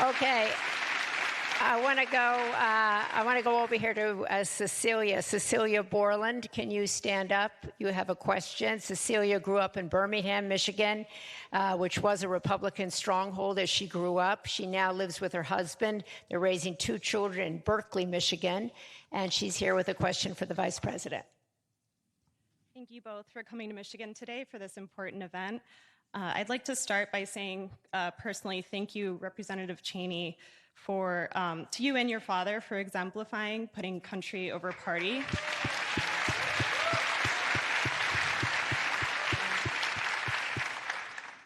Okay. I want to go over here to Cecilia. Cecilia Borland, can you stand up? You have a question. Cecilia grew up in Birmingham, Michigan, which was a Republican stronghold as she grew up. She now lives with her husband. They're raising 2 children in Berkeley, Michigan, and she's here with a question for the Vice President. Thank you both for coming to Michigan today for this important event. I'd like to start by saying personally, thank you, Representative Cheney, for to you and your father for exemplifying putting country over party.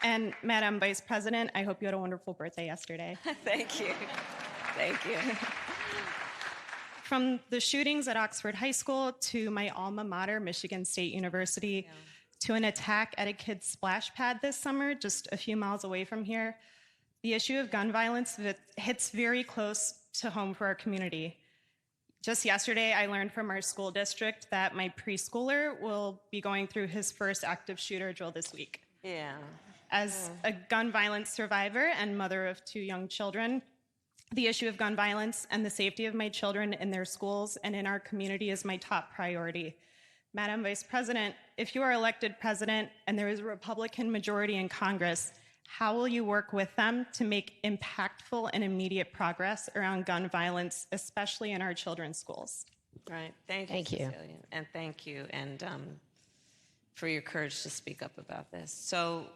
And Madam Vice President, I hope you had a wonderful birthday yesterday. Thank you. Thank you. From the shootings at Oxford High School to my alma mater, Michigan State University, to an attack at a kid's splash pad this summer, just a few miles away from here, the issue of gun violence hits very close to home for our community. Just yesterday, I learned from our school district that my preschooler will be going through his first active shooter drill this week. Yeah. As a gun violence survivor and mother of 2 young children, the issue of gun violence and the safety of my children in their schools and in our community is my top priority. Madam Vice President, if you are elected president and there is a Republican majority in Congress, how will you work with them to make impactful and immediate progress around gun violence, especially in our children's schools? Right. Thank you, Cecilia. And thank you and for your courage to speak up about this. So,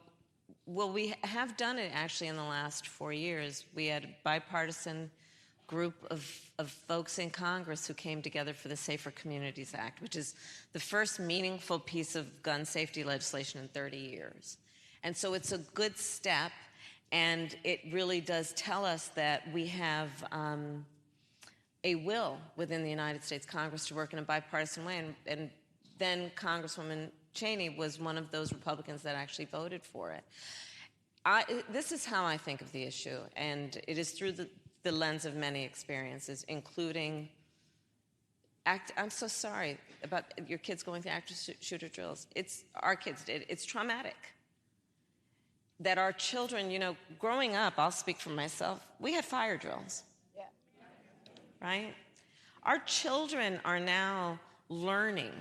well, we have done it actually in the last 4 years. We had a bipartisan group of folks in Congress who came together for the Safer Communities Act, which is the first meaningful piece of gun safety legislation in 30 years. And so it's a good step, and it really does tell us that we have a will within the United States Congress to work in a bipartisan way, and then Congresswoman Cheney was one of those Republicans that actually voted for it. This is how I think of the issue, and it is through the lens of many experiences, including I'm so sorry about your kids going through active shooter drills. Our kids did. It's traumatic. That our children, you know, growing up, I'll speak for myself, we had fire drills. Yeah. Right? Our children are now learning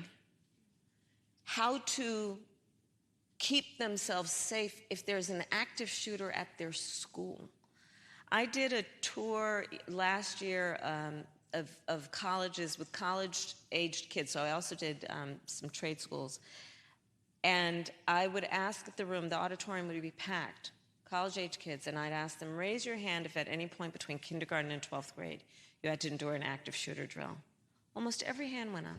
how to keep themselves safe if there's an active shooter at their school. I did a tour last year of colleges with college-aged kids, so I also did some trade schools. And I would ask the auditorium would be packed, college-age kids, and I'd ask them, raise your hand if at any point between kindergarten and 12th grade you had to endure an active shooter drill. Almost every hand went up.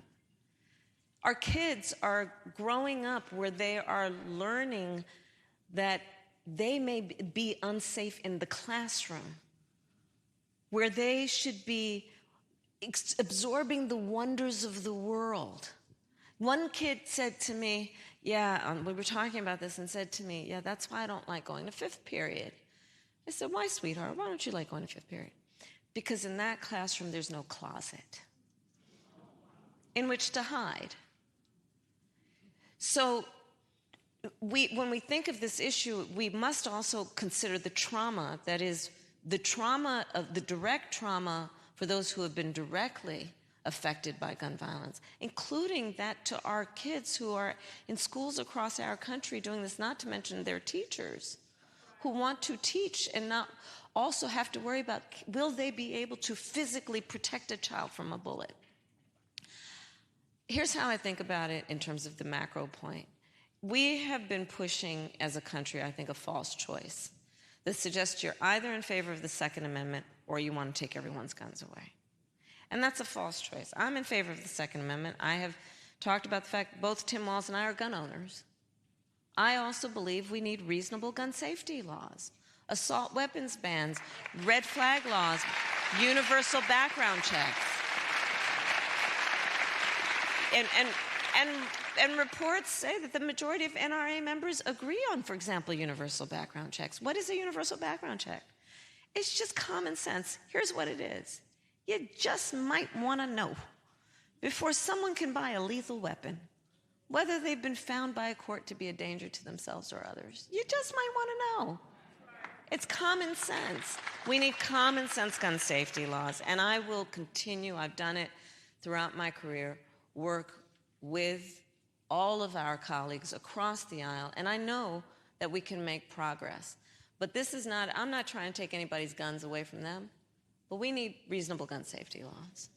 Our kids are growing up where they are learning that they may be unsafe in the classroom, where they should be absorbing the wonders of the world. One kid said to me, we were talking about this, and said to me, yeah, that's why I don't like going to 5th period. I said, why, sweetheart? Why don't you like going to 5th period? Because in that classroom, there's no closet in which to hide. So when we think of this issue, we must also consider the trauma, that is, the direct trauma for those who have been directly affected by gun violence, including that to our kids who are in schools across our country doing this, not to mention their teachers who want to teach and not also have to worry about, will they be able to physically protect a child from a bullet? Here's how I think about it in terms of the macro point. We have been pushing as a country, I think, a false choice that suggests you're either in favor of the Second Amendment or you want to take everyone's guns away. And that's a false choice. I'm in favor of the Second Amendment. I have talked about the fact both Tim Walz and I are gun owners. I also believe we need reasonable gun safety laws, assault weapons bans, red flag laws, universal background checks. And reports say that the majority of NRA members agree on, for example, universal background checks. What is a universal background check? It's just common sense. Here's what it is. You just might want to know, before someone can buy a lethal weapon, whether they've been found by a court to be a danger to themselves or others. You just might want to know. It's common sense. We need common sense gun safety laws, and I will continue, I've done it throughout my career, work with all of our colleagues across the aisle, and I know that we can make progress. But this is not, I'm not trying to take anybody's guns away from them, but we need reasonable gun safety laws.